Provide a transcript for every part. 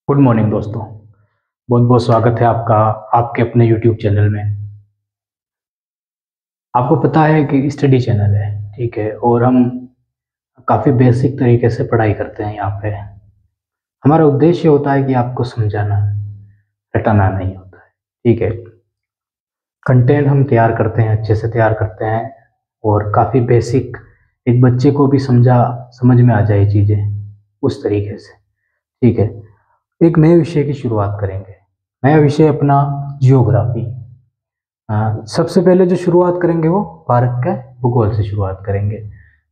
Good morning दोस्तों। बहुत बहुत स्वागत है आपका आपके अपने यूट्यूब चैनल में। आपको पता है कि स्टडी चैनल है, ठीक है, और हम काफ़ी बेसिक तरीके से पढ़ाई करते हैं यहाँ पे। हमारा उद्देश्य होता है कि आपको समझाना, रटाना नहीं होता है, ठीक है। कंटेंट हम तैयार करते हैं, अच्छे से तैयार करते हैं और काफ़ी बेसिक, एक बच्चे को भी समझ में आ जाए चीज़ें उस तरीके से, ठीक है। एक नए विषय की शुरुआत करेंगे। नया विषय अपना जियोग्राफी। सबसे पहले जो शुरुआत करेंगे वो भारत के भूगोल से शुरुआत करेंगे।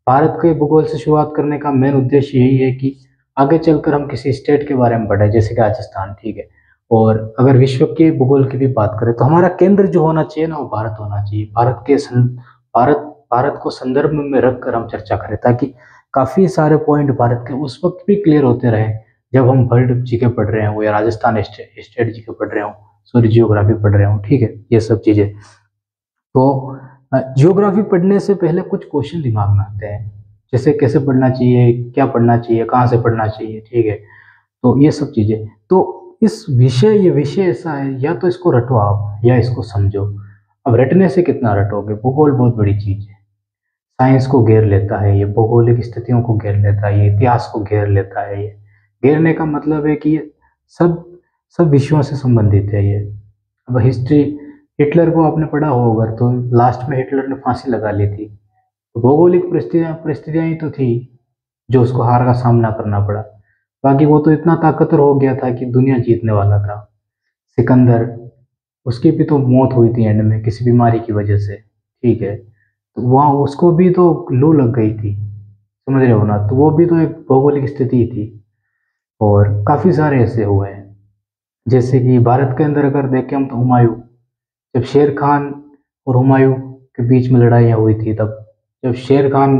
भारत के भूगोल से शुरुआत करने का मेन उद्देश्य यही है कि आगे चलकर हम किसी स्टेट के बारे में पढ़ें, जैसे कि राजस्थान, ठीक है। और अगर विश्व के भूगोल की भी बात करें तो हमारा केंद्र जो होना चाहिए ना, वो भारत होना चाहिए। भारत भारत को संदर्भ में रखकर हम चर्चा करें, ताकि काफ़ी सारे पॉइंट भारत के उस वक्त भी क्लियर होते रहे जब हम वर्ल्ड जी के पढ़ रहे हैं, वो या राजस्थान स्टेट जी के पढ़ रहे हो, सॉरी जियोग्राफी पढ़ रहे हो, ठीक है, ये सब चीज़ें। तो जियोग्राफी पढ़ने से पहले कुछ क्वेश्चन दिमाग में आते हैं, जैसे कैसे पढ़ना चाहिए, क्या पढ़ना चाहिए, कहाँ से पढ़ना चाहिए, ठीक है। तो ये सब चीज़ें, तो ये विषय ऐसा है, या तो इसको रटो आप या इसको समझो। अब रटने से कितना रटोगे? भूगोल बहुत बड़ी चीज़ है, साइंस को घेर लेता है ये, भौगोलिक स्थितियों को घेर लेता है ये, इतिहास को घेर लेता है ये। घेरने का मतलब है कि ये सब सब विषयों से संबंधित है ये। अब हिस्ट्री, हिटलर को आपने पढ़ा होगा, तो लास्ट में हिटलर ने फांसी लगा ली थी, तो भौगोलिक परिस्थितियां ही तो थी जो उसको हार का सामना करना पड़ा। बाकी वो तो इतना ताकतवर हो गया था कि दुनिया जीतने वाला था। सिकंदर, उसकी भी तो मौत हुई थी एंड में किसी बीमारी की वजह से, ठीक है। तो वहाँ उसको भी तो लू लग गई थी, समझ रहे हो ना, तो वो भी तो एक भौगोलिक स्थिति थी। और काफ़ी सारे ऐसे हुए हैं, जैसे कि भारत के अंदर अगर देखें हम तो हुमायूं, जब शेर खान और हुमायूं के बीच में लड़ाइयाँ हुई थी, तब जब शेर खान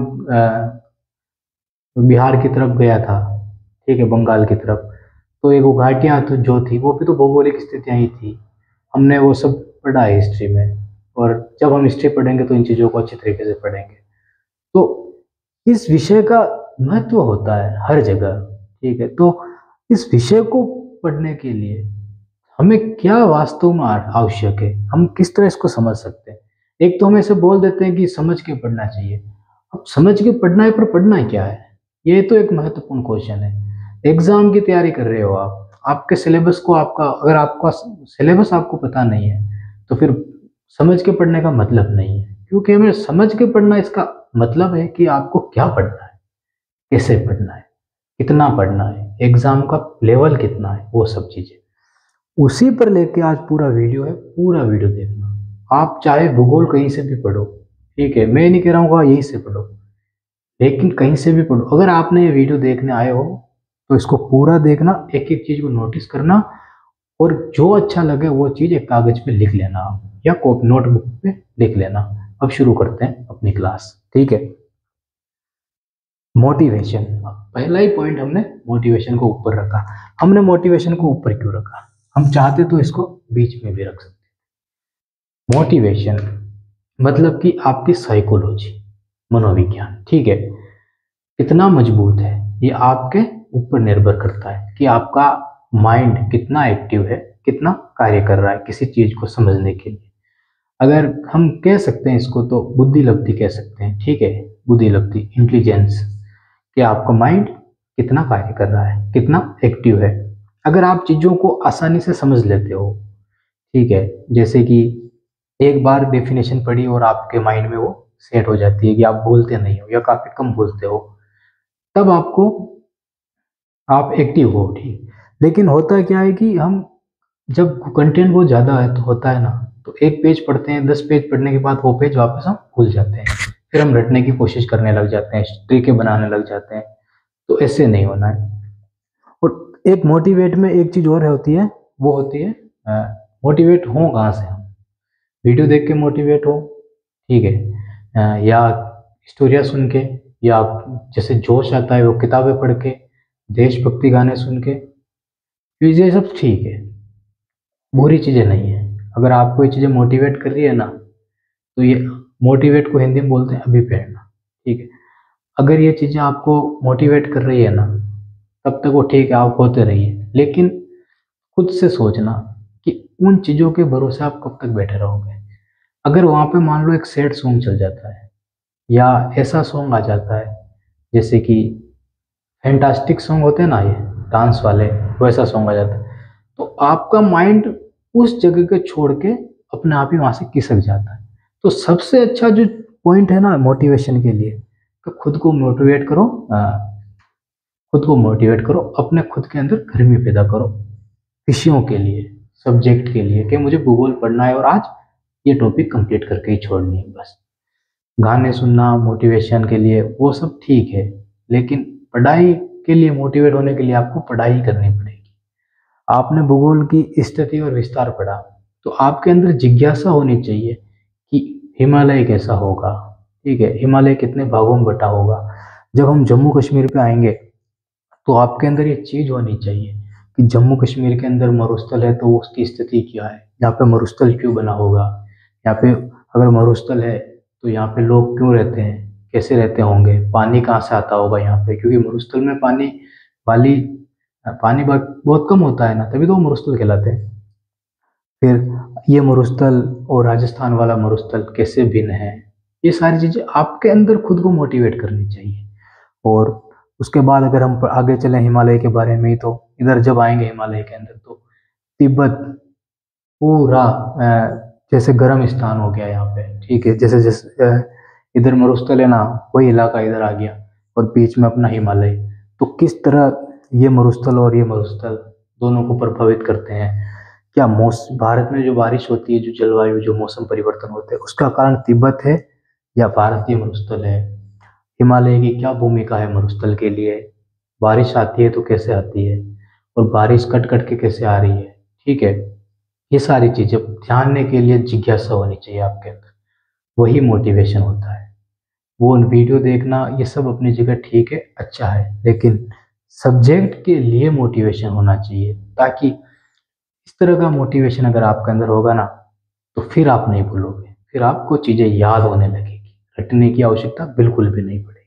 बिहार की तरफ गया था, ठीक है, बंगाल की तरफ, तो एक वो घाटियाँ तो जो थी वो भी तो भौगोलिक स्थितियाँ ही थी। हमने वो सब पढ़ा है हिस्ट्री में, और जब हम हिस्ट्री पढ़ेंगे तो इन चीज़ों को अच्छी तरीके से पढ़ेंगे। तो इस विषय का महत्व होता है हर जगह, ठीक है। तो इस विषय को पढ़ने के लिए हमें क्या वास्तव में आवश्यक है, हम किस तरह इसको समझ सकते हैं। एक तो हम ऐसे बोल देते हैं कि समझ के पढ़ना चाहिए। अब समझ के पढ़ना है, पर पढ़ना क्या है, ये तो एक महत्वपूर्ण क्वेश्चन है। एग्जाम की तैयारी कर रहे हो आप, आपके सिलेबस को, आपका अगर आपका सिलेबस आपको पता नहीं है, तो फिर समझ के पढ़ने का मतलब नहीं है। क्योंकि हमें समझ के पढ़ना, इसका मतलब है कि आपको क्या पढ़ना है, कैसे पढ़ना है, कितना पढ़ना है, एग्जाम का लेवल कितना है, वो सब चीजें उसी पर लेके आज पूरा वीडियो है। पूरा वीडियो देखना। आप चाहे भूगोल कहीं से भी पढ़ो, ठीक है, मैं नहीं कह रहा हूँ यहीं से पढ़ो, लेकिन कहीं से भी पढ़ो, अगर आपने ये वीडियो देखने आए हो तो इसको पूरा देखना, एक एक चीज को नोटिस करना, और जो अच्छा लगे वो चीज एक कागज पे लिख लेना आप, या नोटबुक पे लिख लेना। अब शुरू करते हैं अपनी क्लास, ठीक है। मोटिवेशन, पहला ही पॉइंट हमने मोटिवेशन को ऊपर रखा। हमने मोटिवेशन को ऊपर क्यों रखा? हम चाहते तो इसको बीच में भी रख सकते। मोटिवेशन मतलब कि आपकी साइकोलॉजी, मनोविज्ञान, ठीक है, कितना मजबूत है, ये आपके ऊपर निर्भर करता है कि आपका माइंड कितना एक्टिव है, कितना कार्य कर रहा है किसी चीज को समझने के लिए। अगर हम कह सकते हैं इसको तो बुद्धि लब्धि कह सकते हैं, ठीक है, बुद्धि लब्धि, इंटेलिजेंस, कि आपका माइंड कितना कार्य कर रहा है, कितना एक्टिव है। अगर आप चीजों को आसानी से समझ लेते हो, ठीक है, जैसे कि एक बार डेफिनेशन पढ़ी और आपके माइंड में वो सेट हो जाती है कि आप भूलते नहीं हो या काफी कम भूलते हो, तब आपको, आप एक्टिव हो, ठीक। लेकिन होता क्या है कि हम जब कंटेंट बहुत ज़्यादा है तो होता है ना, तो एक पेज पढ़ते हैं, 10 पेज पढ़ने के बाद वो पेज वापस हम भूल जाते हैं, फिर हम रटने की कोशिश करने लग जाते हैं, ट्रिकें बनाने लग जाते हैं। तो ऐसे नहीं होना है। और एक मोटिवेट में एक चीज़ और होती है, वो होती है मोटिवेट हो कहाँ से हम? वीडियो देख के मोटिवेट हो, ठीक है, या स्टोरियाँ सुन के, या जैसे जोश आता है वो किताबें पढ़ के, देशभक्ति गाने सुन के, ये सब ठीक है, बुरी चीज़ें नहीं है। अगर आपको ये चीज़ें मोटिवेट कर रही है ना, तो ये मोटिवेट को हिंदी में बोलते हैं अभिप्रेरणा, ठीक है। अगर ये चीज़ें आपको मोटिवेट कर रही है ना, तब तक वो ठीक है, आप होते रहिए। लेकिन खुद से सोचना कि उन चीज़ों के भरोसे आप कब तक बैठे रहोगे। अगर वहाँ पे मान लो एक सैड सॉन्ग चल जाता है या ऐसा सॉन्ग आ जाता है जैसे कि फैंटास्टिक सॉन्ग होते हैं ना, ये डांस वाले, वैसा सॉन्ग आ जाता है, तो आपका माइंड उस जगह को छोड़ के अपने आप ही वहाँ से खिसक जाता है। तो सबसे अच्छा जो पॉइंट है ना मोटिवेशन के लिए, तो खुद को मोटिवेट करो, खुद को मोटिवेट करो, अपने खुद के अंदर गर्मी पैदा करो विषयों के लिए, सब्जेक्ट के लिए कि मुझे भूगोल पढ़ना है और आज ये टॉपिक कंप्लीट करके ही छोड़नी है बस। गाने सुनना मोटिवेशन के लिए वो सब ठीक है, लेकिन पढ़ाई के लिए मोटिवेट होने के लिए आपको पढ़ाई करनी पड़ेगी। आपने भूगोल की स्थिति और विस्तार पढ़ा तो आपके अंदर जिज्ञासा होनी चाहिए कि हिमालय कैसा होगा, ठीक है, हिमालय कितने भागों में बटा होगा। जब हम जम्मू कश्मीर पे आएंगे तो आपके अंदर ये चीज़ होनी चाहिए कि जम्मू कश्मीर के अंदर मरुस्थल है तो उसकी स्थिति क्या है, यहाँ पे मरुस्थल क्यों बना होगा, यहाँ पे अगर मरुस्थल है तो यहाँ पे लोग क्यों रहते हैं, कैसे रहते होंगे, पानी कहाँ से आता होगा यहाँ पे, क्योंकि मरुस्थल में वाली पानी बहुत कम होता है ना, तभी तो वो मरुस्थल कहलाते हैं। फिर ये मरुस्थल और राजस्थान वाला मरुस्थल कैसे भिन्न है, ये सारी चीज़ें आपके अंदर खुद को मोटिवेट करनी चाहिए। और उसके बाद अगर हम आगे चलें हिमालय के बारे में, तो इधर जब आएंगे हिमालय के अंदर तो तिब्बत पूरा जैसे गर्म स्थान हो गया यहाँ पे, ठीक है, जैसे जैसे इधर मरुस्थल है ना, वही इलाका इधर आ गया और बीच में अपना हिमालय। तो किस तरह ये मरुस्थल और ये मरुस्थल दोनों को प्रभावित करते हैं, क्या मौसम भारत में जो बारिश होती है, जो जलवायु, जो मौसम परिवर्तन होते हैं, उसका कारण तिब्बत है या भारतीय मरुस्थल है, हिमालय की क्या भूमिका है मरुस्थल के लिए, बारिश आती है तो कैसे आती है और बारिश कट कट के कैसे आ रही है, ठीक है। ये सारी चीज़ें जानने के लिए जिज्ञासा होनी चाहिए आपके अंदर, वही मोटिवेशन होता है। वो वीडियो देखना ये सब अपनी जगह ठीक है, अच्छा है, लेकिन सब्जेक्ट के लिए मोटिवेशन होना चाहिए, ताकि इस तरह का मोटिवेशन अगर आपके अंदर होगा ना तो फिर आप नहीं भूलोगे, फिर आपको चीज़ें याद होने लगेगी, रटने की आवश्यकता बिल्कुल भी नहीं पड़ेगी।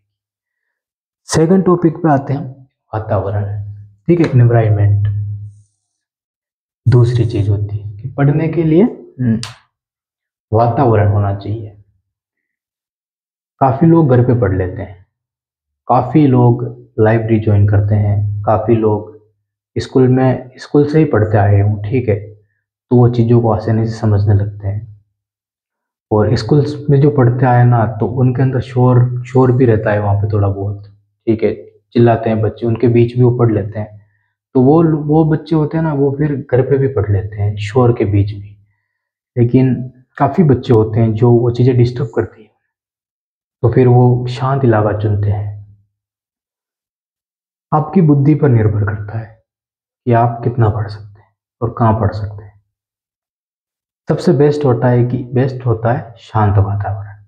सेकंड टॉपिक पे आते हैं, वातावरण, ठीक है, एनवायरनमेंट। दूसरी चीज होती है कि पढ़ने के लिए वातावरण होना चाहिए। काफी लोग घर पे पढ़ लेते हैं, काफी लोग लाइब्रेरी ज्वाइन करते हैं, काफी लोग स्कूल से ही पढ़ते आए हूँ, ठीक है, तो वो चीज़ों को आसानी से समझने लगते हैं। और स्कूल में जो पढ़ते आए ना तो उनके अंदर शोर शोर भी रहता है वहाँ पे थोड़ा बहुत, ठीक है, चिल्लाते हैं बच्चे, उनके बीच भी वो पढ़ लेते हैं। तो वो बच्चे होते हैं ना, वो फिर घर पे भी पढ़ लेते हैं शोर के बीच भी। लेकिन काफ़ी बच्चे होते हैं जो वो चीज़ें डिस्टर्ब करती हैं, तो फिर वो शांत इलाका चुनते हैं। आपकी बुद्धि पर निर्भर करता है कि आप कितना पढ़ सकते हैं और कहाँ पढ़ सकते हैं। सबसे बेस्ट होता है शांत वातावरण।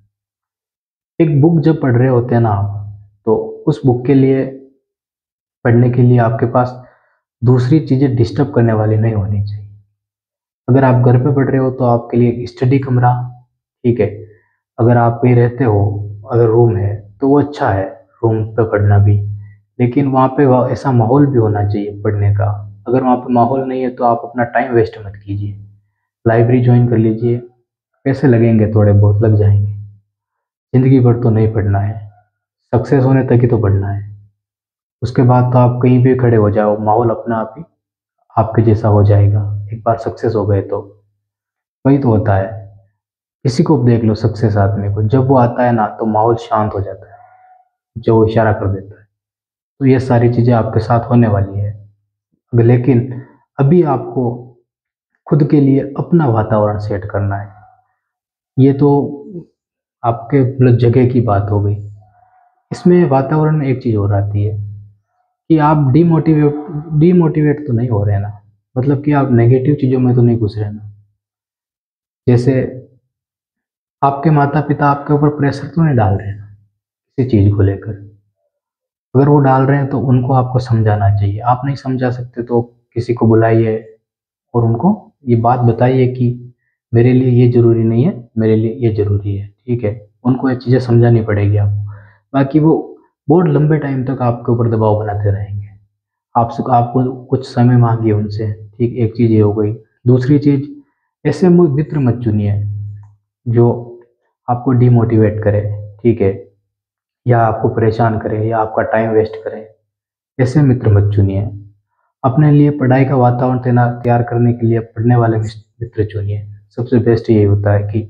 एक बुक जब पढ़ रहे होते हैं ना आप, तो उस बुक के लिए पढ़ने के लिए आपके पास दूसरी चीज़ें डिस्टर्ब करने वाली नहीं होनी चाहिए। अगर आप घर पे पढ़ रहे हो तो आपके लिए एक स्टडी कमरा, ठीक है, अगर आप कहीं रहते हो, अगर रूम है तो वो अच्छा है, रूम पे पढ़ना भी, लेकिन वहाँ पे ऐसा माहौल भी होना चाहिए पढ़ने का। अगर वहाँ पे माहौल नहीं है तो आप अपना टाइम वेस्ट मत कीजिए, लाइब्रेरी ज्वाइन कर लीजिए, पैसे लगेंगे थोड़े बहुत लग जाएंगे, ज़िंदगी भर तो नहीं पढ़ना है, सक्सेस होने तक ही तो पढ़ना है। उसके बाद तो आप कहीं भी खड़े हो जाओ, माहौल अपना आप ही आपके जैसा हो जाएगा, एक बार सक्सेस हो गए तो। वही तो होता है, किसी को देख लो सक्सेस आदमी को, जब वो आता है ना तो माहौल शांत हो जाता है, जो वो इशारा कर देता है। तो ये सारी चीज़ें आपके साथ होने वाली है, लेकिन अभी आपको खुद के लिए अपना वातावरण सेट करना है। ये तो आपके मतलब जगह की बात हो गई। इसमें वातावरण में एक चीज़ और आती है कि आप डीमोटिवेट तो नहीं हो रहे ना, मतलब कि आप नेगेटिव चीज़ों में तो नहीं घुस रहे ना। जैसे आपके माता पिता आपके ऊपर प्रेशर तो नहीं डाल रहे ना किसी चीज़ को लेकर, अगर वो डाल रहे हैं तो उनको आपको समझाना चाहिए। आप नहीं समझा सकते तो किसी को बुलाइए और उनको ये बात बताइए कि मेरे लिए ये ज़रूरी नहीं है, मेरे लिए ये ज़रूरी है, ठीक है। उनको ये चीज़ें समझानी पड़ेगी आपको, बाकी वो बहुत लंबे टाइम तक आपके ऊपर दबाव बनाते रहेंगे। आपको कुछ समय मांगिए उनसे, ठीक, एक चीज़ ये हो गई। दूसरी चीज़, ऐसे मित्र मत चुनिए जो आपको डिमोटिवेट करे, ठीक है, या आपको परेशान करे या आपका टाइम वेस्ट करे। ऐसे मित्र मत चुनिए। अपने लिए पढ़ाई का वातावरण तैयार करने के लिए पढ़ने वाले मित्र चुनिए। सबसे बेस्ट यही होता है कि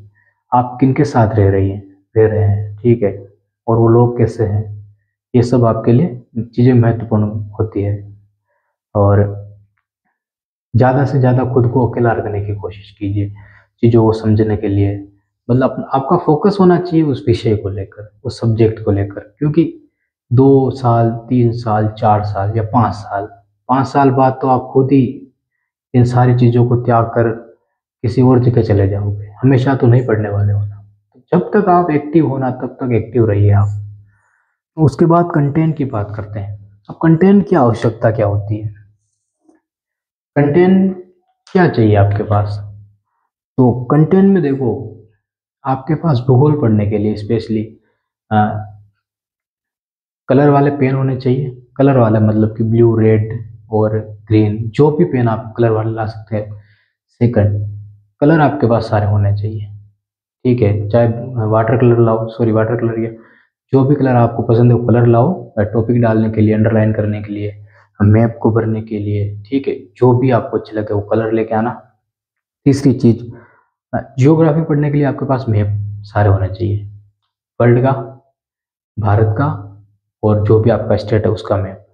आप किनके साथ रह रहे हैं, ठीक है, और वो लोग कैसे हैं, ये सब आपके लिए चीज़ें महत्वपूर्ण होती है। और ज़्यादा से ज़्यादा खुद को अकेला रखने की कोशिश कीजिए चीज़ों को समझने के लिए। मतलब आपका फोकस होना चाहिए उस विषय को लेकर, उस सब्जेक्ट को लेकर, क्योंकि 2 साल, 3 साल, 4 साल या 5 साल, 5 साल बाद तो आप खुद ही इन सारी चीज़ों को त्याग कर किसी और जगह चले जाओगे। हमेशा तो नहीं पढ़ने वाले हो ना। जब तक आप एक्टिव हो ना, तब तक एक्टिव रहिए आप। तो उसके बाद कंटेंट की बात करते हैं। अब कंटेंट की आवश्यकता क्या होती है? कंटेंट क्या चाहिए आपके पास? तो कंटेंट में देखो, आपके पास भूगोल पढ़ने के लिए स्पेशली कलर वाले पेन होने चाहिए। कलर वाले मतलब कि ब्लू, रेड और ग्रीन, जो भी पेन आप कलर वाले ला सकते हैं। सेकंड, कलर आपके पास सारे होने चाहिए, ठीक है, चाहे वाटर कलर लाओ, सॉरी वाटर कलर या जो भी कलर आपको पसंद है वो कलर लाओ, टॉपिक डालने के लिए, अंडरलाइन करने के लिए, मैप को भरने के लिए, ठीक है, जो भी आपको अच्छा लगे वो कलर लेके आना। तीसरी चीज़, जियोग्राफी पढ़ने के लिए आपके पास मैप सारे होने चाहिए, वर्ल्ड का, भारत का, और जो भी आपका स्टेट है उसका मैप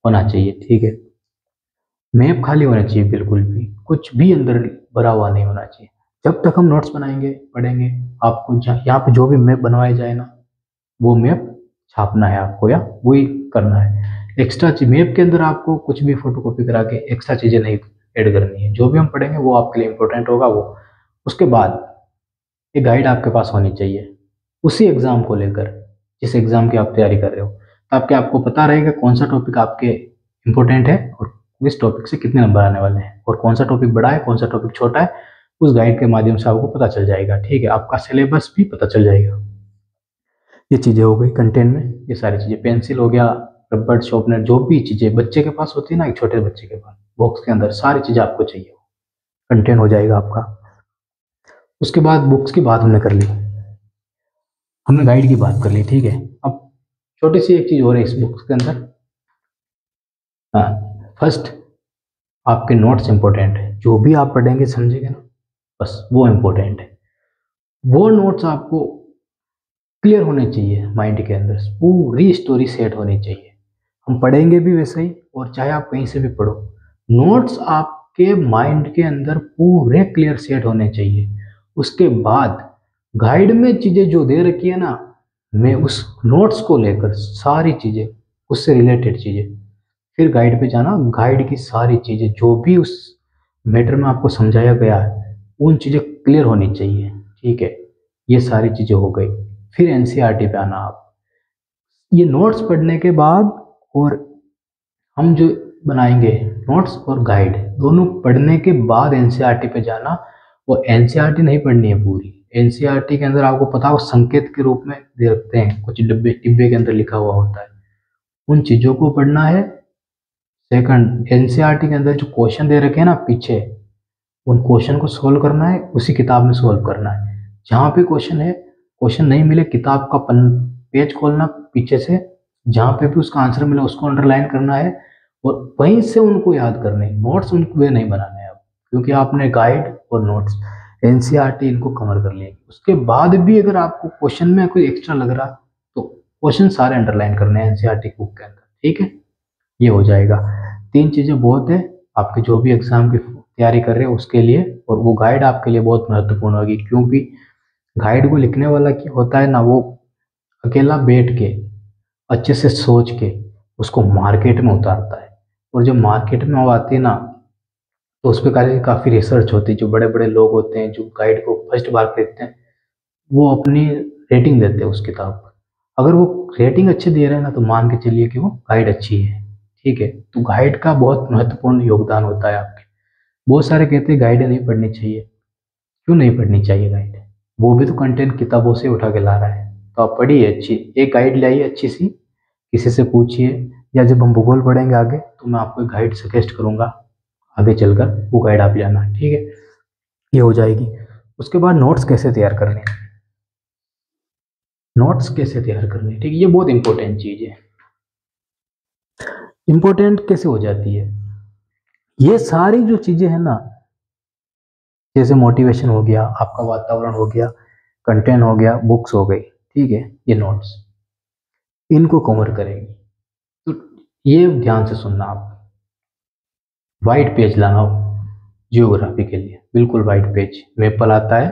होना चाहिए, ठीक है। मैप खाली होना चाहिए, बिल्कुल भी कुछ भी अंदर भरा हुआ नहीं होना चाहिए। जब तक हम नोट्स बनाएंगे, पढ़ेंगे, आपको यहाँ पे जो भी मैप बनवाया जाए ना, वो मैप छापना है आपको या वही करना है। एक्स्ट्रा मैप के अंदर आपको कुछ भी फोटो कॉपी करा के एक्स्ट्रा चीज़ें नहीं ऐड करनी है। जो भी हम पढ़ेंगे वो आपके लिए इंपॉर्टेंट होगा वो। उसके बाद एक गाइड आपके पास होनी चाहिए उसी एग्ज़ाम को लेकर, जिस एग्ज़ाम की आप तैयारी कर रहे हो, ताकि आपको पता रहेगा कौन सा टॉपिक आपके इम्पोर्टेंट है और किस टॉपिक से कितने नंबर आने वाले हैं, और कौन सा टॉपिक बड़ा है, कौन सा टॉपिक छोटा है। उस गाइड के माध्यम से आपको पता चल जाएगा, ठीक है, आपका सिलेबस भी पता चल जाएगा। ये चीज़ें हो गई कंटेंट में, ये सारी चीज़ें, पेंसिल हो गया, रबड़, शॉर्पनर, जो भी चीज़ें बच्चे के पास होती है ना, एक छोटे बच्चे के पास बॉक्स के अंदर सारी चीज़ें आपको चाहिए, कंटेंट हो जाएगा आपका। उसके बाद बुक्स की बात हमने कर ली, हमने गाइड की बात कर ली, ठीक है। अब छोटी सी एक चीज़ हो रही है इस बुक्स के अंदर। हाँ, फर्स्ट, आपके नोट्स इंपॉर्टेंट है, जो भी आप पढ़ेंगे समझेंगे ना, बस वो इम्पोर्टेंट है। वो नोट्स आपको क्लियर होने चाहिए, माइंड के अंदर पूरी स्टोरी सेट होनी चाहिए। हम पढ़ेंगे भी वैसे ही, और चाहे आप कहीं से भी पढ़ो, नोट्स आपके माइंड के अंदर पूरे क्लियर सेट होने चाहिए। उसके बाद गाइड में चीज़ें जो दे रखी है ना, मैं उस नोट्स को लेकर सारी चीज़ें, उससे रिलेटेड चीज़ें, फिर गाइड पे जाना, गाइड की सारी चीज़ें जो भी उस मैटर में आपको समझाया गया है, उन चीज़ें क्लियर होनी चाहिए, ठीक है। ये सारी चीज़ें हो गई। फिर एनसीईआरटी पे आना आप। ये नोट्स पढ़ने के बाद, और हम जो बनाएंगे नोट्स और गाइड दोनों पढ़ने के बाद एनसीईआरटी पे जाना। और एनसीईआरटी नहीं पढ़नी है पूरी। एनसीईआरटी के अंदर आपको पता हो संकेत के रूप में दे रखते हैं, कुछ डिब्बे डिब्बे के अंदर लिखा हुआ होता है, उन चीज़ों को पढ़ना है। सेकंड, एनसीईआरटी के अंदर जो क्वेश्चन दे रखे हैं ना पीछे, उन क्वेश्चन को सोल्व करना है, उसी किताब में सोल्व करना है। जहाँ पे क्वेश्चन है, क्वेश्चन नहीं मिले, किताब का पेज खोलना पीछे से, जहाँ पे भी उसका आंसर मिला उसको अंडरलाइन करना है, और वहीं से उनको याद करने। नोट्स उनको वे नहीं बनाने हैं अब, क्योंकि आपने गाइड और नोट्स, एनसीईआरटी इनको कवर कर लिए। उसके बाद भी अगर आपको क्वेश्चन में कोई एक्स्ट्रा लग रहा, तो क्वेश्चन सारे अंडरलाइन करने हैं एनसीईआरटी बुक के अंदर, ठीक है। ये हो जाएगा। 3 चीज़ें बहुत है आपके जो भी एग्ज़ाम की तैयारी कर रहे हो उसके लिए, और वो गाइड आपके लिए बहुत महत्वपूर्ण होगी, क्योंकि गाइड को लिखने वाला क्या होता है ना, वो अकेला बैठ के अच्छे से सोच के उसको मार्केट में उतारता है। और जब मार्केट में वो आती है ना, तो उस पर काफ़ी रिसर्च होती है। जो बड़े बड़े लोग होते हैं जो गाइड को फर्स्ट बार खरीदते हैं, वो अपनी रेटिंग देते हैं उस किताब पर। अगर वो रेटिंग अच्छी दे रहे हैं ना, तो मान के चलिए कि वो गाइड अच्छी है, ठीक है। तो गाइड का बहुत महत्वपूर्ण योगदान होता है आपके। बहुत सारे कहते हैं गाइड नहीं पढ़नी चाहिए। क्यों नहीं पढ़नी चाहिए गाइड? वो भी तो कंटेंट किताबों से उठा के ला रहा है, तो आप पढ़िए अच्छी एक गाइड लाइए अच्छी सी, किसी से पूछिए, या जब हम भूगोल पढ़ेंगे आगे तो मैं आपको एक गाइड सजेस्ट करूंगा, आगे चलकर वो गाइड आप ले आना, ठीक है। ये हो जाएगी। उसके बाद नोट्स कैसे तैयार करने हैं, नोट्स कैसे तैयार करने हैं, ठीक है, ये बहुत इंपॉर्टेंट चीज़ है। इंपॉर्टेंट कैसे हो जाती है, ये सारी जो चीज़ें हैं ना, जैसे मोटिवेशन हो गया, आपका वातावरण हो गया, कंटेंट हो गया, बुक्स हो गई, ठीक है, ये नोट्स इनको कवर करेगी। तो ये ध्यान से सुनना आप। वाइट पेज लाना हो जियोग्राफी के लिए, बिल्कुल वाइट पेज। मेपल आता है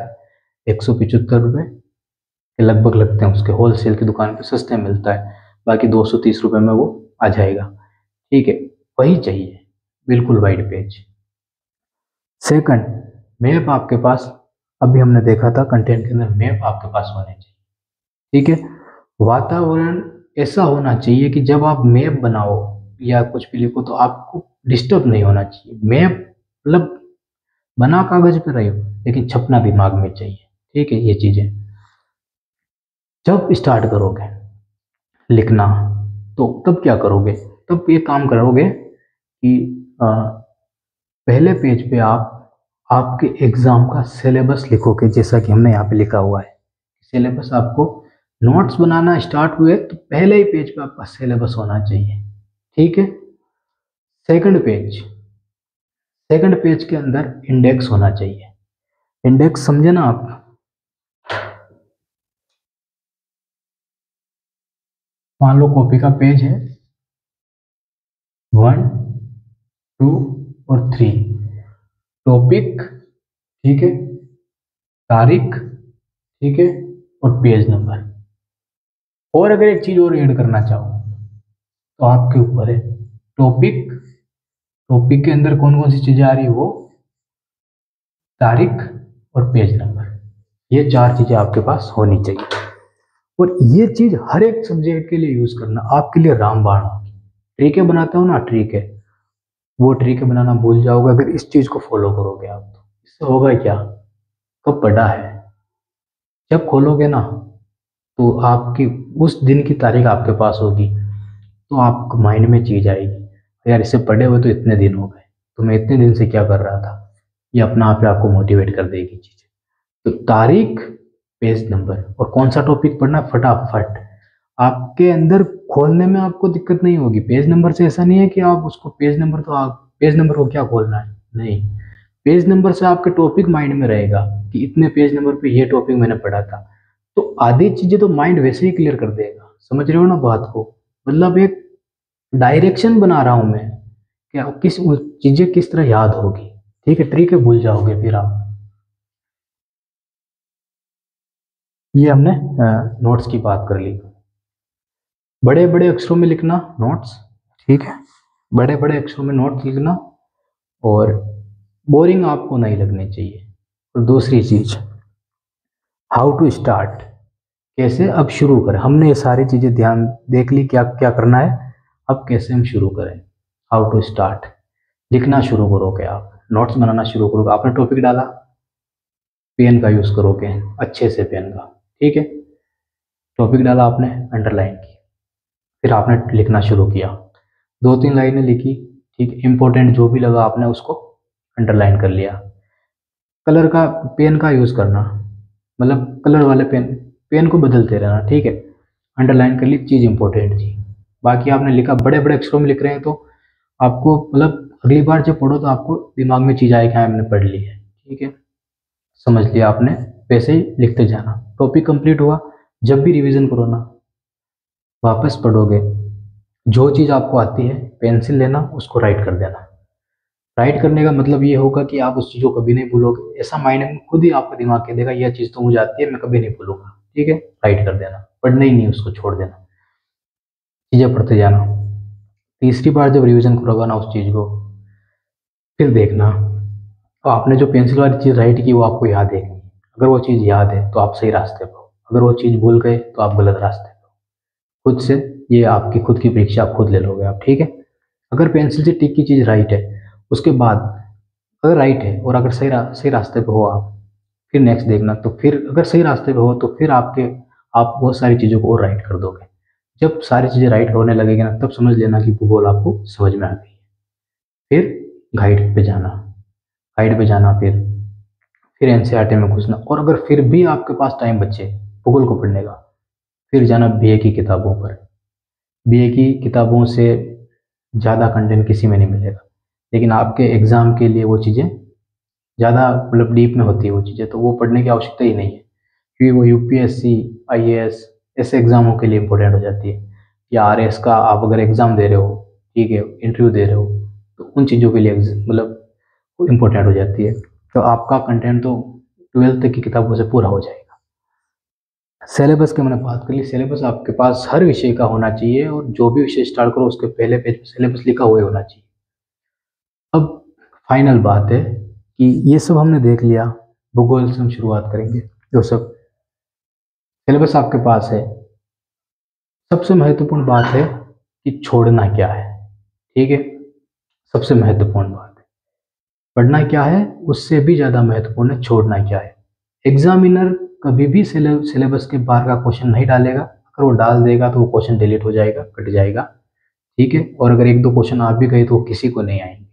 175 रुपये के लगभग लगते हैं, उसके होलसेल की दुकान पे सस्ते मिलता है, बाकी 230 रुपये में वो आ जाएगा, ठीक है, वही चाहिए, बिल्कुल वाइट पेज। सेकंड, मैप आपके पास, अभी हमने देखा था कंटेंट के अंदर मैप आपके पास होने चाहिए, ठीक है। वातावरण ऐसा होना चाहिए कि जब आप मैप बनाओ या कुछ भी लिखो तो आपको डिस्टर्ब नहीं होना चाहिए। मैप मतलब बना कागज पे रहे हो लेकिन छपना दिमाग में चाहिए, ठीक है। ये चीजें जब स्टार्ट करोगे लिखना तो तब क्या करोगे, तब ये काम करोगे कि पहले पेज पे आप आपके एग्जाम का सिलेबस लिखोगे, जैसा कि हमने यहाँ पे लिखा हुआ है सिलेबस। आपको नोट्स बनाना स्टार्ट हुए तो पहले ही पेज पे आपका सिलेबस होना चाहिए, ठीक है। सेकंड पेज, सेकंड पेज के अंदर इंडेक्स होना चाहिए। इंडेक्स समझे ना आप, मान लो कॉपी का पेज है 1, 2 और 3, टॉपिक, ठीक है, तारीख, ठीक है, और पेज नंबर। और अगर एक चीज और ऐड करना चाहो तो आपके ऊपर है। टॉपिक, टॉपिक के अंदर कौन कौन सी चीजें आ रही है, वो तारीख और पेज नंबर, ये चार चीजें आपके पास होनी चाहिए। और ये चीज हर एक सब्जेक्ट के लिए यूज करना आपके लिए रामबाण होगी। ट्रिकें बनाता हूँ ना, ट्रिक है, वो ट्रिकें बनाना भूल जाओगे अगर इस चीज को फॉलो करोगे आप। तो इससे होगा क्या, कब पढ़ा है, जब खोलोगे ना तो आपकी उस दिन की तारीख आपके पास होगी, तो आपको माइंड में चीज आएगी, यार इसे पढ़े हुए तो इतने दिन हो गए, तो मैं इतने दिन से क्या कर रहा था। ये अपना आप ही आपको मोटिवेट कर देगी चीजें। तो तारीख, पेज नंबर और कौन सा टॉपिक पढ़ना फटाफट, आपके अंदर खोलने में आपको दिक्कत नहीं होगी। पेज नंबर से ऐसा नहीं है कि आप उसको पेज नंबर, तो आप पेज नंबर को क्या खोलना है, नहीं, पेज नंबर से आपके टॉपिक माइंड में रहेगा कि इतने पेज नंबर पे ये टॉपिक मैंने पढ़ा था। तो आधी चीजें तो माइंड वैसे ही क्लियर कर देगा, समझ रहे हो ना बात को। मतलब एक डायरेक्शन बना रहा हूं मैं, क्या किस चीजें किस तरह याद होगी, ठीक है, ट्रिक है, भूल जाओगे फिर आप। ये हमने नोट्स की बात कर ली। बड़े बड़े अक्षरों में लिखना नोट्स, ठीक है, बड़े बड़े अक्षरों में नोट्स लिखना, और बोरिंग आपको नहीं लगने चाहिए। और दूसरी चीज, हाउ टू स्टार्ट, कैसे अब शुरू करें। हमने ये सारी चीजें ध्यान देख ली, क्या क्या करना है, अब कैसे हम शुरू करें। हाउ टू स्टार्ट, लिखना शुरू करोगे आप, नोट्स बनाना शुरू करोगे, आपने टॉपिक डाला, पेन का यूज करोगे, अच्छे से पेन का, ठीक है, टॉपिक डाला आपने, अंडरलाइन की, फिर आपने लिखना शुरू किया, 2-3 लाइनें लिखी, ठीक, इंपॉर्टेंट जो भी लगा आपने उसको अंडरलाइन कर लिया। कलर का, पेन का यूज करना, मतलब कलर वाले पेन, पेन को बदलते रहना, ठीक है, अंडरलाइन कर ली, चीज इंपॉर्टेंट थी। बाकी आपने लिखा, बड़े बड़े अक्षरों में लिख रहे हैं तो आपको मतलब अगली बार जब पढ़ो तो आपको दिमाग में चीज आएगी, हाँ हमने पढ़ ली है, ठीक है, समझ लिया आपने, वैसे ही लिखते जाना। टॉपिक कंप्लीट हुआ, जब भी रिवीजन करो ना, वापस पढ़ोगे, जो चीज़ आपको आती है पेंसिल लेना, उसको राइट कर देना। राइट करने का मतलब ये होगा कि आप उस चीज़ को कभी नहीं भूलोगे, ऐसा माइंड में खुद ही आपका दिमाग कह देगा यह चीज़ तो मुझे आती है, मैं कभी नहीं भूलूंगा, ठीक है, राइट कर देना, पढ़ना ही नहीं, उसको छोड़ देना, चीज़ें पढ़ते जाना। तीसरी बार जब रिवीजन करोगे ना उस चीज़ को, फिर देखना तो आपने जो पेंसिल वाली चीज़ राइट की वो आपको याद है कि नहीं। अगर वो चीज़ याद है तो आप सही रास्ते पर हो, अगर वो चीज़ भूल गए तो आप गलत रास्ते पर हो। खुद से ये आपकी खुद की परीक्षा आप खुद ले लोगे आप, ठीक है। अगर पेंसिल से टिक की चीज़ राइट है, उसके बाद अगर राइट है और अगर सही रास्ते पे हो आप, फिर नेक्स्ट देखना, तो फिर अगर सही रास्ते पे हो तो फिर आप बहुत सारी चीज़ों को और राइट कर दोगे। जब सारी चीज़ें राइट होने लगेगी ना, तब समझ लेना कि भूगोल आपको समझ में आ गई है। फिर गाइड पे जाना, फिर एनसीईआरटी में घुसना। और अगर फिर भी आपके पास टाइम बचे भूगोल को पढ़ने का, फिर जाना बीए की किताबों पर। बीए की किताबों से ज़्यादा कंटेंट किसी में नहीं मिलेगा, लेकिन आपके एग्ज़ाम के लिए वो चीज़ें ज़्यादा मतलब डीप में होती है वो चीज़ें, तो वो पढ़ने की आवश्यकता ही नहीं है, क्योंकि वो यूपीएससी, आईएएस ऐसे एग्ज़ामों के लिए इम्पोर्टेंट हो जाती है। या आरएस का आप अगर एग्ज़ाम दे रहे हो, ठीक है, इंटरव्यू दे रहे हो, तो उन चीज़ों के लिए मतलब वो इम्पोर्टेंट हो जाती है। तो आपका कंटेंट तो 12th तक की किताबों से पूरा हो जाएगा। सिलेबस की मैंने बात कर ली। सिलेबस आपके पास हर विषय का होना चाहिए, और जो भी विषय स्टार्ट करो उसके पहले पेज पे सिलेबस लिखा हुआ ही होना चाहिए। अब फाइनल बात है कि ये सब हमने देख लिया, भूगोल से हम शुरुआत करेंगे। जो सब सिलेबस आपके पास है, सबसे महत्वपूर्ण बात है कि छोड़ना क्या है। ठीक है, सबसे महत्वपूर्ण बात है। पढ़ना क्या है, उससे भी ज़्यादा महत्वपूर्ण है छोड़ना क्या है। एग्जामिनर कभी भी सिलेबस के बाहर का क्वेश्चन नहीं डालेगा। अगर वो डाल देगा तो वो क्वेश्चन डिलीट हो जाएगा, कट जाएगा। ठीक है, और अगर एक दो क्वेश्चन आ भी गए तो वो किसी को नहीं आएंगे,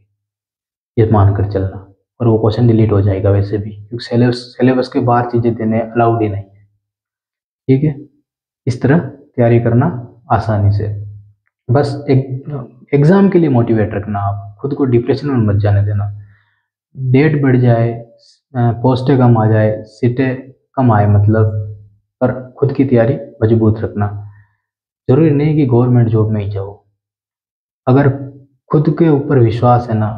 ये मानकर चलना। और वो क्वेश्चन डिलीट हो जाएगा वैसे भी, क्योंकि सिलेबस के बाहर चीज़ें देने अलाउड ही नहीं है। ठीक है, इस तरह तैयारी करना आसानी से। बस एक एग्ज़ाम के लिए मोटिवेट रखना, आप खुद को डिप्रेशन में मत जाने देना। डेट बढ़ जाए, पोस्टें कम आ जाए, सीटें कम आए, मतलब पर खुद की तैयारी मजबूत रखना। ज़रूरी नहीं कि गवर्नमेंट जॉब में ही जाओ। अगर खुद के ऊपर विश्वास है ना,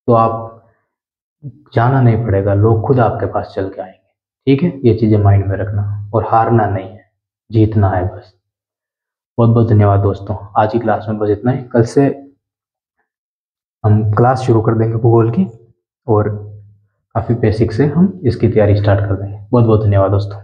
तो आप जाना नहीं पड़ेगा, लोग खुद आपके पास चल के आएंगे। ठीक है, ये चीज़ें माइंड में रखना, और हारना नहीं है, जीतना है बस। बहुत बहुत धन्यवाद दोस्तों, आज की क्लास में बस इतना ही। कल से हम क्लास शुरू कर देंगे भूगोल की, और काफ़ी बेसिक से हम इसकी तैयारी स्टार्ट कर देंगे। बहुत बहुत धन्यवाद दोस्तों।